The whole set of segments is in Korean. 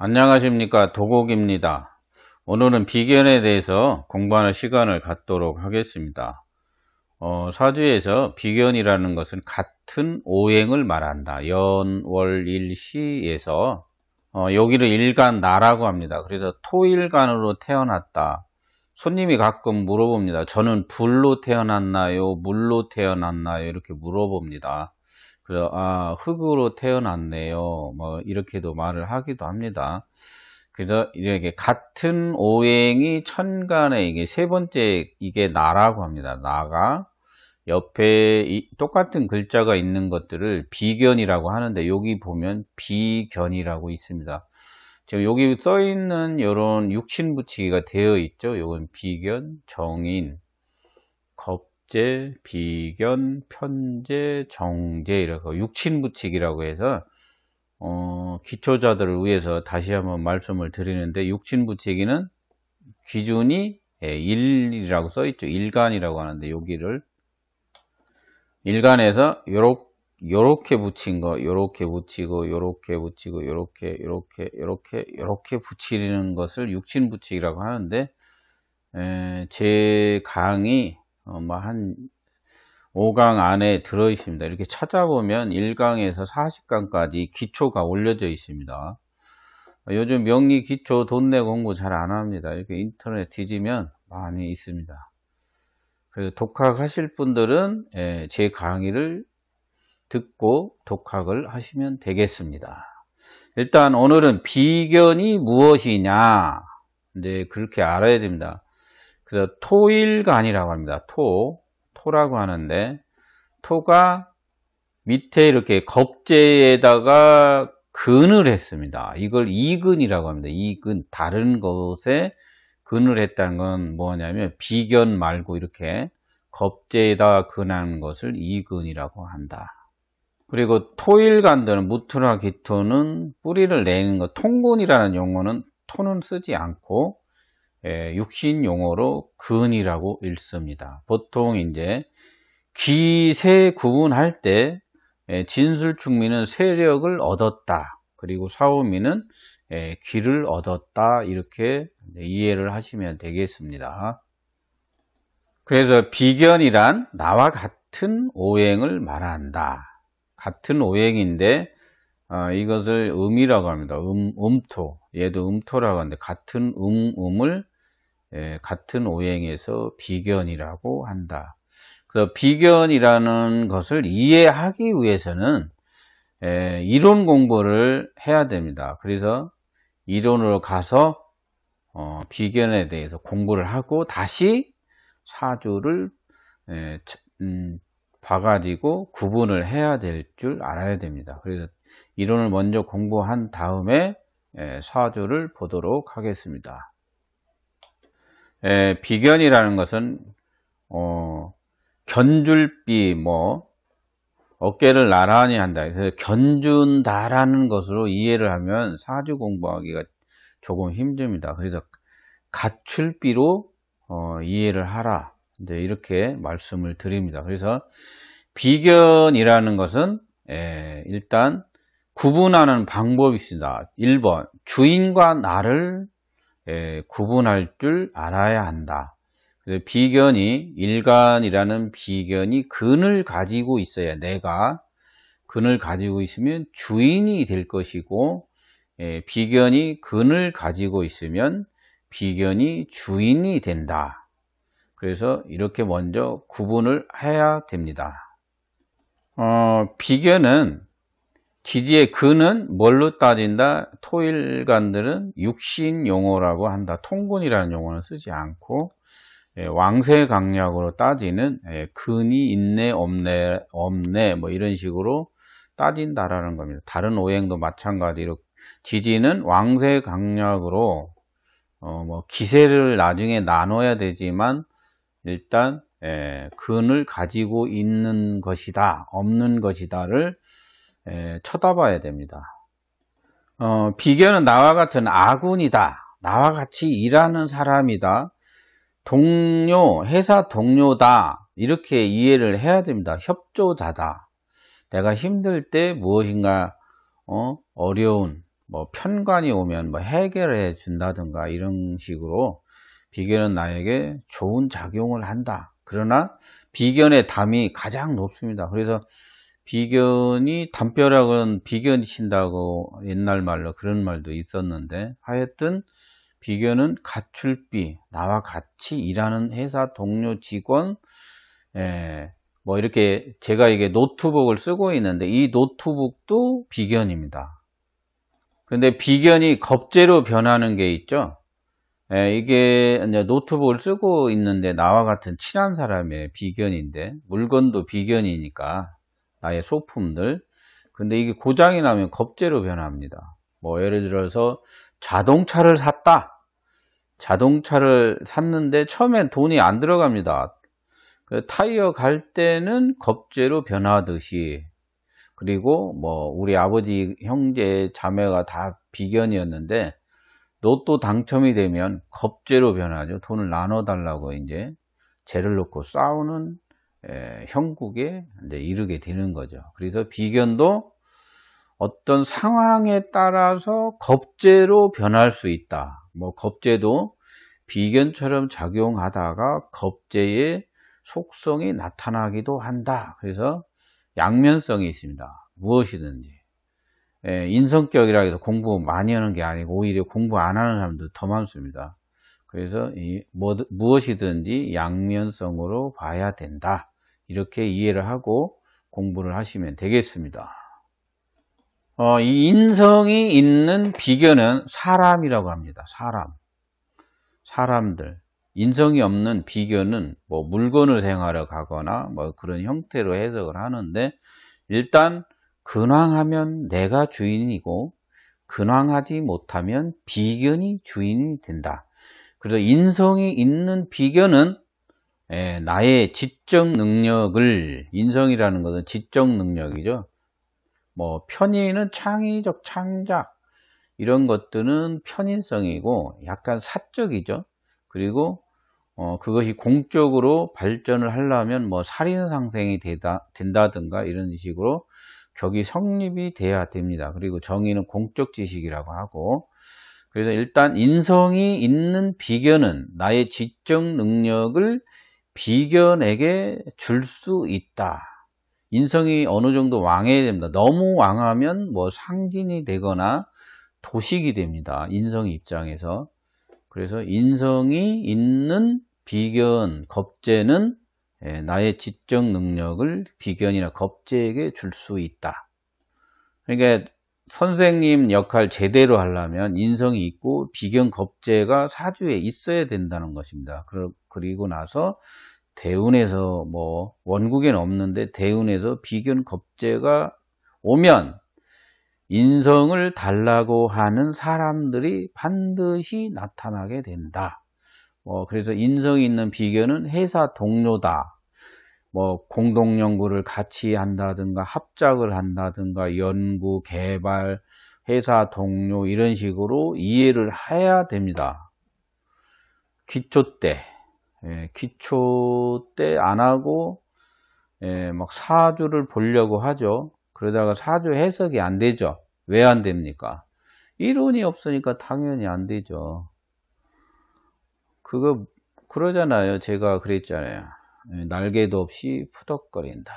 안녕하십니까, 도곡입니다. 오늘은 비견에 대해서 공부하는 시간을 갖도록 하겠습니다. 사주에서 비견이라는 것은 같은 오행을 말한다. 연, 월, 일, 시에서 여기를 일간 나라고 합니다. 그래서 토일간으로 태어났다. 손님이 가끔 물어봅니다. 저는 불로 태어났나요? 물로 태어났나요? 이렇게 물어봅니다. 그래서 흙으로 태어났네요. 뭐 이렇게도 말을 하기도 합니다. 그래서 이렇게 같은 오행이 천간에 이게 세 번째 이게 나라고 합니다. 나가 옆에 똑같은 글자가 있는 것들을 비견이라고 하는데 여기 보면 비견이라고 있습니다. 지금 여기 써 있는 이런 육신 붙이기가 되어 있죠. 이건 비견, 정인, 겁재, 비견, 편재, 정재 이렇게 육친 붙이기라고 해서 기초자들을 위해서 다시 한번 말씀을 드리는데 육친 붙이기는 기준이 1이라고 써 있죠. 일간이라고 하는데 여기를 일간에서 요렇게 붙인 거 요렇게 붙이고 요렇게 붙이고 요렇게 붙이는 것을 육친 붙이기라고 하는데 제 강의 한 5강 안에 들어 있습니다. 이렇게 찾아보면 1강에서 40강까지 기초가 올려져 있습니다. 요즘 명리 기초 돈 내고 공부 잘 안 합니다. 이렇게 인터넷 뒤지면 많이 있습니다. 그래서 독학하실 분들은 제 강의를 듣고 독학을 하시면 되겠습니다. 일단 오늘은 비견이 무엇이냐, 이제 그렇게 알아야 됩니다. 그래서 토일간이라고 합니다. 토라고 하는데, 토가 밑에 이렇게 겁재에다가 근을 했습니다. 이걸 이근이라고 합니다. 이근, 다른 것에 근을 했다는 건 뭐냐면 비견 말고 이렇게 겁재에다가 근한 것을 이근이라고 한다. 그리고 토일간들은 무토나 기토는 뿌리를 내는 것, 통근이라는 용어는 토는 쓰지 않고 육신 용어로 근이라고 읽습니다. 보통 이제 기세 구분할 때 진술충미는 세력을 얻었다. 그리고 사오미는 기를 얻었다. 이렇게 이해를 하시면 되겠습니다. 그래서 비견이란 나와 같은 오행을 말한다. 같은 오행인데 이것을 음이라고 합니다. 음토. 얘도 음토라고 하는데 같은 음을 같은 오행에서 비견이라고 한다. 그래서 비견이라는 것을 이해하기 위해서는 이론 공부를 해야 됩니다. 그래서 이론으로 가서 비견에 대해서 공부를 하고 다시 사주를 봐가지고 구분을 해야 될 줄 알아야 됩니다. 그래서 이론을 먼저 공부한 다음에 사주를 보도록 하겠습니다. 비견이라는 것은 견줄비 어깨를 나란히 한다. 그래서 견준다라는 것으로 이해를 하면 사주 공부하기가 조금 힘듭니다. 그래서 갖출비로 이해를 하라. 이제 이렇게 말씀을 드립니다. 그래서 비견이라는 것은 일단 구분하는 방법이 있습니다. 1번 주인과 나를 구분할 줄 알아야 한다. 그래서 비견이 일간이라는 비견이 근을 가지고 있어야, 내가 근을 가지고 있으면 주인이 될 것이고 비견이 근을 가지고 있으면 비견이 주인이 된다. 그래서 이렇게 먼저 구분을 해야 됩니다. 비견은 지지의 근은 뭘로 따진다? 토일간들은 육신 용어라고 한다. 통근이라는 용어는 쓰지 않고 왕세강약으로 따지는 근이 있네 없네 뭐 이런 식으로 따진다라는 겁니다. 다른 오행도 마찬가지로 지지는 왕세강약으로 기세를 나중에 나눠야 되지만 일단 근을 가지고 있는 것이다, 없는 것이다를 쳐다봐야 됩니다. 비견은 나와 같은 아군이다, 나와 같이 일하는 사람이다, 동료, 회사 동료다, 이렇게 이해를 해야 됩니다. 협조자다. 내가 힘들 때 무엇인가 어려운 뭐 편관이 오면 뭐 해결해 준다든가 이런 식으로 비견은 나에게 좋은 작용을 한다. 그러나 비견의 담이 가장 높습니다. 그래서 비견이 담벼락은 비견이 친다고 옛날 말로 그런 말도 있었는데, 하여튼 비견은 가출비, 나와 같이 일하는 회사 동료 직원, 뭐 이렇게 제가 이게 노트북을 쓰고 있는데 이 노트북도 비견입니다. 근데 비견이 겁재로 변하는 게 있죠. 이게 이제 노트북을 쓰고 있는데 나와 같은 친한 사람의 비견인데, 물건도 비견이니까 나의 소품들. 근데 이게 고장이 나면 겁재로 변합니다. 뭐 예를 들어서 자동차를 샀다. 자동차를 샀는데 처음엔 돈이 안 들어갑니다. 그 타이어 갈 때는 겁재로 변하듯이, 그리고 뭐 우리 아버지, 형제, 자매가 다 비견이었는데 로또 당첨이 되면 겁재로 변하죠. 돈을 나눠달라고 이제 죄를 놓고 싸우는 형국에 이제 이르게 되는 거죠. 그래서 비견도 어떤 상황에 따라서 겁재로 변할 수 있다. 뭐 겁재도 비견처럼 작용하다가 겁재의 속성이 나타나기도 한다. 그래서 양면성이 있습니다. 무엇이든지. 인성격이라 해서 공부 많이 하는 게 아니고 오히려 공부 안 하는 사람도 더 많습니다. 그래서 무엇이든지 양면성으로 봐야 된다. 이렇게 이해를 하고 공부를 하시면 되겠습니다. 이 인성이 있는 비견은 사람이라고 합니다. 사람들. 인성이 없는 비견은 뭐 물건을 생하러 가거나 뭐 그런 형태로 해석을 하는데, 일단 근황하면 내가 주인이고 근황하지 못하면 비견이 주인이 된다. 그래서 인성이 있는 비견은 나의 지적 능력을, 인성이라는 것은 지적 능력이죠. 뭐 편의는 창의적 창작, 이런 것들은 편인성이고 약간 사적이죠. 그리고 그것이 공적으로 발전을 하려면 뭐 살인상생이 된다든가 이런 식으로 격이 성립이 돼야 됩니다. 그리고 정의는 공적 지식이라고 하고, 그래서 일단 인성이 있는 비견은 나의 지적 능력을 비견에게 줄 수 있다. 인성이 어느 정도 왕해야 됩니다. 너무 왕하면 뭐 상진이 되거나 도식이 됩니다. 인성 입장에서. 그래서 인성이 있는 비견, 겁재는 나의 지적 능력을 비견이나 겁재에게 줄 수 있다. 그러니까 선생님 역할 제대로 하려면 인성이 있고 비견, 겁재가 사주에 있어야 된다는 것입니다. 그리고 나서 대운에서, 뭐 원국에는 없는데 대운에서 비견, 겁재가 오면 인성을 달라고 하는 사람들이 반드시 나타나게 된다. 그래서 인성이 있는 비견은 회사 동료다. 뭐 공동 연구를 같이 한다든가 합작을 한다든가 연구, 개발, 회사 동료 이런 식으로 이해를 해야 됩니다. 기초 때 안 하고 막 사주를 보려고 하죠. 그러다가 사주 해석이 안 되죠. 왜 안 됩니까? 이론이 없으니까 당연히 안 되죠. 그러잖아요. 제가 그랬잖아요. 날개도 없이 푸덕거린다.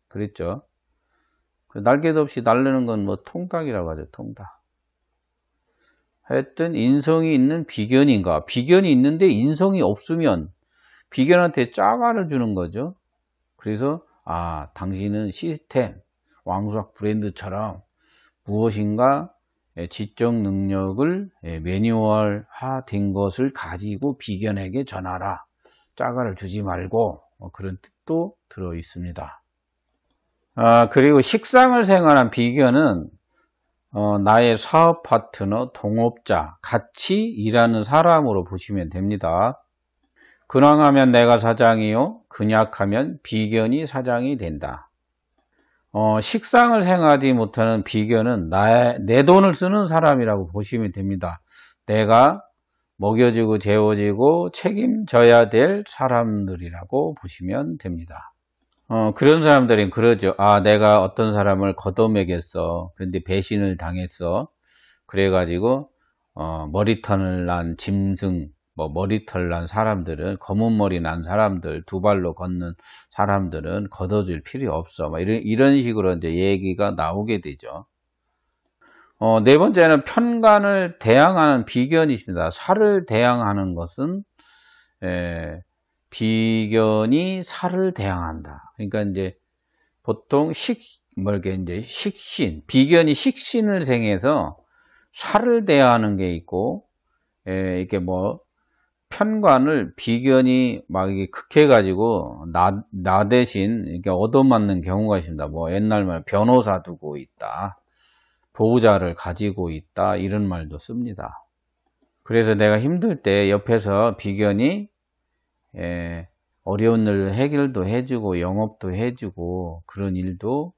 그랬죠. 날개도 없이 날르는 건 뭐 통닭이라고 하죠. 통닭. 하여튼 인성이 있는 비견인가? 비견이 있는데 인성이 없으면 비견한테 짜가를 주는 거죠. 그래서 당신은 시스템, 왕수학 브랜드처럼 무엇인가 지적 능력을 매뉴얼화된 것을 가지고 비견에게 전하라. 짜가를 주지 말고, 그런 뜻도 들어 있습니다. 그리고 식상을 생활한 비견은 나의 사업 파트너, 동업자, 같이 일하는 사람으로 보시면 됩니다. 근황하면 내가 사장이요, 근약하면 비견이 사장이 된다. 식상을 생각하지 못하는 비견은 내 돈을 쓰는 사람이라고 보시면 됩니다. 내가 먹여주고 재워지고 책임져야 될 사람들이라고 보시면 됩니다. 그런 사람들은 그러죠. 내가 어떤 사람을 걷어먹였어. 그런데 배신을 당했어. 그래가지고 머리털 난 짐승, 뭐 머리털 난 사람들은, 검은 머리 난 사람들, 두 발로 걷는 사람들은 걷어줄 필요 없어. 뭐 이런 식으로 이제 얘기가 나오게 되죠. 네 번째는 편관을 대항하는 비견이 있습니다. 살을 대항하는 것은 비견이 살을 대항한다. 그러니까 이제 보통 이제 식신, 비견이 식신을 생해서 살을 대항하는 게 있고, 이렇게 뭐 편관을 비견이 막 이게 극해가지고 나 대신 이렇게 얻어맞는 경우가 있습니다. 뭐 옛날 말 변호사 두고 있다, 보호자를 가지고 있다, 이런 말도 씁니다. 그래서 내가 힘들 때 옆에서 비견이 어려운 일 해결도 해주고 영업도 해주고 그런 일도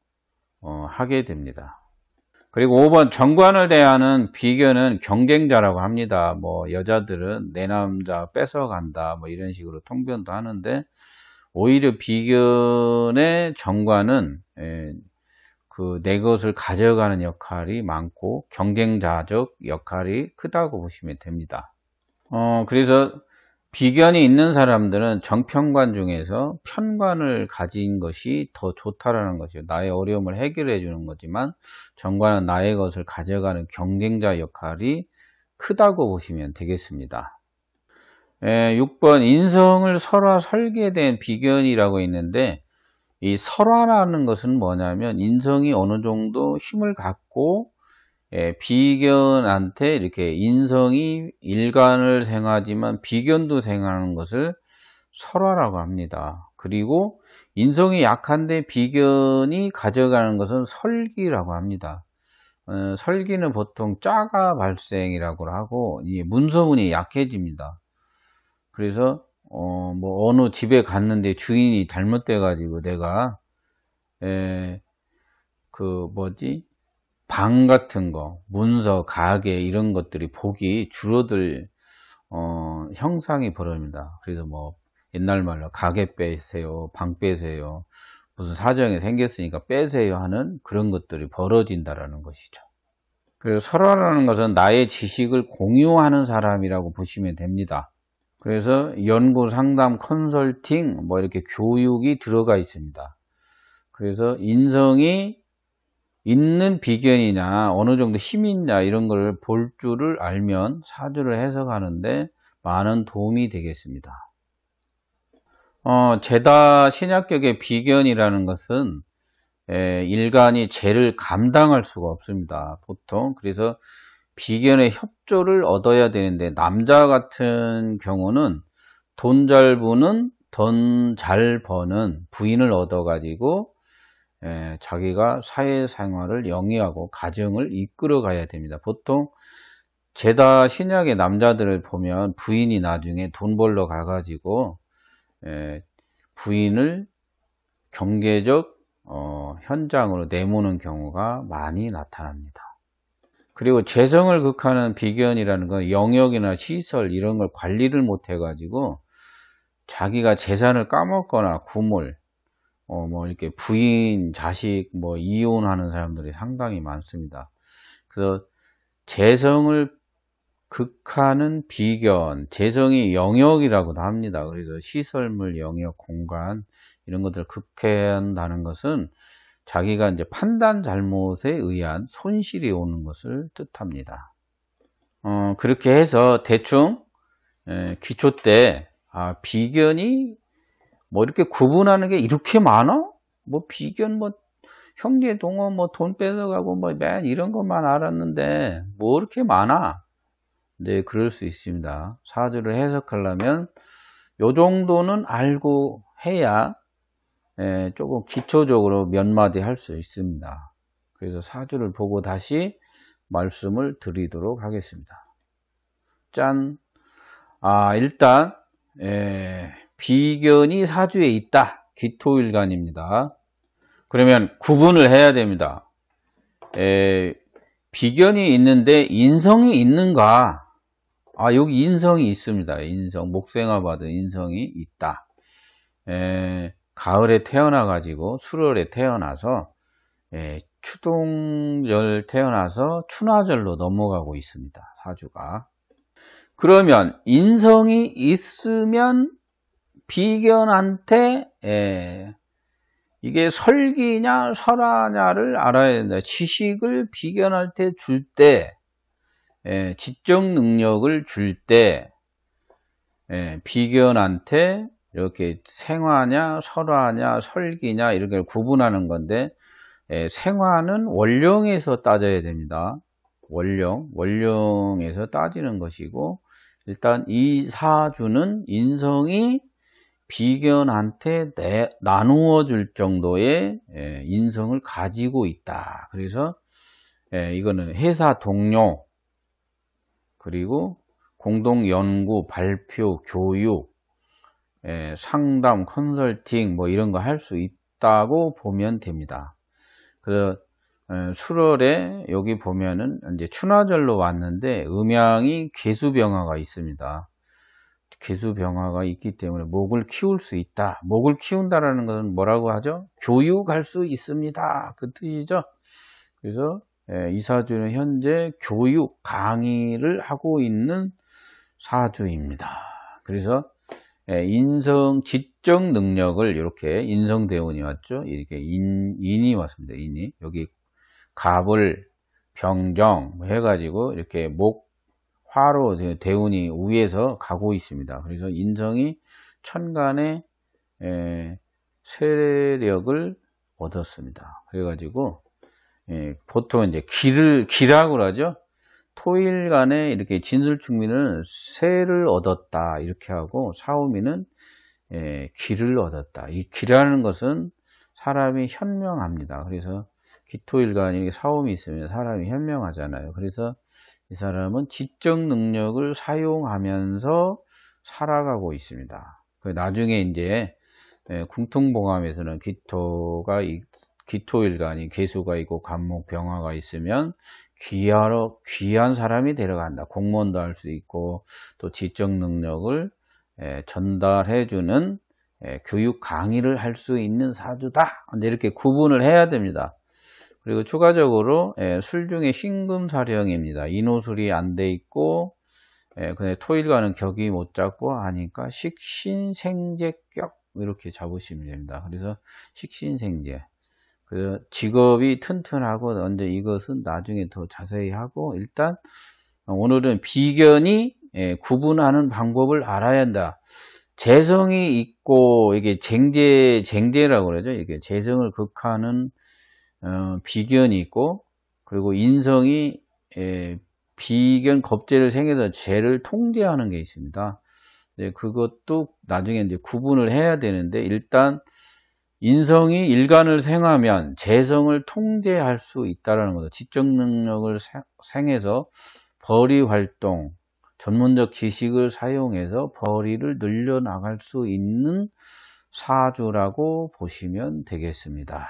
하게 됩니다. 그리고 5번 정관을 대하는 비견은 경쟁자라고 합니다. 뭐 여자들은 내 남자 뺏어간다 뭐 이런 식으로 통변도 하는데, 오히려 비견의 정관은 내 것을 가져가는 역할이 많고 경쟁자적 역할이 크다고 보시면 됩니다. 그래서 비견이 있는 사람들은 정편관 중에서 편관을 가진 것이 더 좋다라는 것이죠. 나의 어려움을 해결해 주는 거지만 정관은 나의 것을 가져가는 경쟁자 역할이 크다고 보시면 되겠습니다. 6번 인성을 설화 설계된 비견이라고 있는데, 이 설화라는 것은 뭐냐면 인성이 어느 정도 힘을 갖고 비견한테 이렇게 인성이 일간을 생하지만 비견도 생하는 것을 설화라고 합니다. 그리고 인성이 약한데 비견이 가져가는 것은 설기라고 합니다. 설기는 보통 짜가 발생이라고 하고 이 문서문이 약해집니다. 그래서 뭐 어느 집에 갔는데 주인이 잘못돼 가지고 내가 방 같은 거, 문서, 가게 이런 것들이 복이 줄어들 형상이 벌어집니다. 그래서 뭐 옛날 말로 가게 빼세요, 방 빼세요, 무슨 사정이 생겼으니까 빼세요 하는 그런 것들이 벌어진다라는 것이죠. 그래서 설화라는 것은 나의 지식을 공유하는 사람이라고 보시면 됩니다. 그래서 연구, 상담, 컨설팅 뭐 이렇게 교육이 들어가 있습니다. 그래서 인성이 있는 비견이냐 어느 정도 힘이 있냐 이런 걸 볼 줄을 알면 사주를 해석하는데 많은 도움이 되겠습니다. 제다 신약격의 비견이라는 것은 일간이 죄를 감당할 수가 없습니다. 보통. 그래서 비견의 협조를 얻어야 되는데, 남자 같은 경우는 돈 잘 버는 부인을 얻어 가지고 자기가 사회생활을 영위하고 가정을 이끌어 가야 됩니다. 보통 제다 신약의 남자들을 보면 부인이 나중에 돈 벌러 가가지고 부인을 경제적 현장으로 내모는 경우가 많이 나타납니다. 그리고 재성을 극하는 비견이라는 건 영역이나 시설 이런 걸 관리를 못 해가지고 자기가 재산을 까먹거나 구물, 뭐 이렇게 부인, 자식, 뭐 이혼하는 사람들이 상당히 많습니다. 그래서 재성을 극하는 비견, 재성이 영역이라고도 합니다. 그래서 시설물, 영역, 공간 이런 것들을 극해한다는 것은 자기가 이제 판단 잘못에 의한 손실이 오는 것을 뜻합니다. 그렇게 해서 대충 기초 때 비견이 뭐 이렇게 구분하는 게 이렇게 많아? 뭐 비견 뭐 형제 동업 뭐 돈 뺏어가고 뭐 맨 이런 것만 알았는데 뭐 이렇게 많아? 네, 그럴 수 있습니다. 사주를 해석하려면 요 정도는 알고 해야 조금 기초적으로 몇 마디 할 수 있습니다. 그래서 사주를 보고 다시 말씀을 드리도록 하겠습니다. 짠! 일단 비견이 사주에 있다. 기토일간입니다. 그러면 구분을 해야 됩니다. 비견이 있는데 인성이 있는가? 여기 인성이 있습니다. 인성, 목생화 받은 인성이 있다. 가을에 태어나 가지고 수월에 태어나서 추동절 태어나서 춘화절로 넘어가고 있습니다. 사주가. 그러면 인성이 있으면 비견한테 이게 설기냐 설하냐를 알아야 된다. 지식을 비견할 때 줄 때, 지적 능력을 줄 때, 비견한테 이렇게 생화냐 설화냐 설기냐 이렇게 구분하는 건데, 생화는 원령에서 따져야 됩니다. 원령에서 따지는 것이고, 일단 이 사주는 인성이 비견한테 나누어 줄 정도의 인성을 가지고 있다. 그래서 이거는 회사 동료, 그리고 공동 연구, 발표, 교육, 상담, 컨설팅 뭐 이런 거 할 수 있다고 보면 됩니다. 그래서 수월에 여기 보면은 이제 춘화절로 왔는데 음양이 계수병화가 있습니다. 계수병화가 있기 때문에 목을 키울 수 있다. 목을 키운다라는 것은 뭐라고 하죠? 교육할 수 있습니다. 그 뜻이죠. 그래서 이 사주는 현재 교육 강의를 하고 있는 사주입니다. 그래서 인성 지적 능력을 이렇게 인성대운이 왔죠. 이렇게 인이 왔습니다. 인이 여기 갑을 병정 해가지고 이렇게 목 화로 대운이 위에서 가고 있습니다. 그래서 인성이 천간에 세력을 얻었습니다. 그래가지고 보통 이제 기라고 그러죠. 토일간에 이렇게 진술충미는 세를 얻었다 이렇게 하고 사오미는 기를 얻었다. 이 기라는 것은 사람이 현명합니다. 그래서 기토일간이 사오미 있으면 사람이 현명하잖아요. 그래서 이 사람은 지적 능력을 사용하면서 살아가고 있습니다. 나중에 이제 궁통봉암에서는 기토일간이 계수가 있고 간목 병화가 있으면 귀한 사람이 데려간다. 공무원도 할 수 있고 또 지적 능력을 전달해주는 교육 강의를 할 수 있는 사주다. 이렇게 구분을 해야 됩니다. 그리고 추가적으로 술중에 신금사령입니다. 인호술이 안 돼 있고 근데 토일과는 격이 못 잡고 하니까 식신생제격 이렇게 잡으시면 됩니다. 그래서 식신생제. 그 직업이 튼튼하고 언제 이것은 나중에 더 자세히 하고 일단 오늘은 비견이 구분하는 방법을 알아야 한다. 재성이 있고 이게 쟁제라고 그러죠. 이게 재성을 극하는 비견이 있고 그리고 인성이 비견 겁재를 생겨서 재를 통제하는 게 있습니다. 그것도 나중에 이제 구분을 해야 되는데 일단 인성이 일간을 생하면 재성을 통제할 수 있다는 거죠. 지적 능력을 생해서 벌이 활동, 전문적 지식을 사용해서 벌이를 늘려나갈 수 있는 사주라고 보시면 되겠습니다.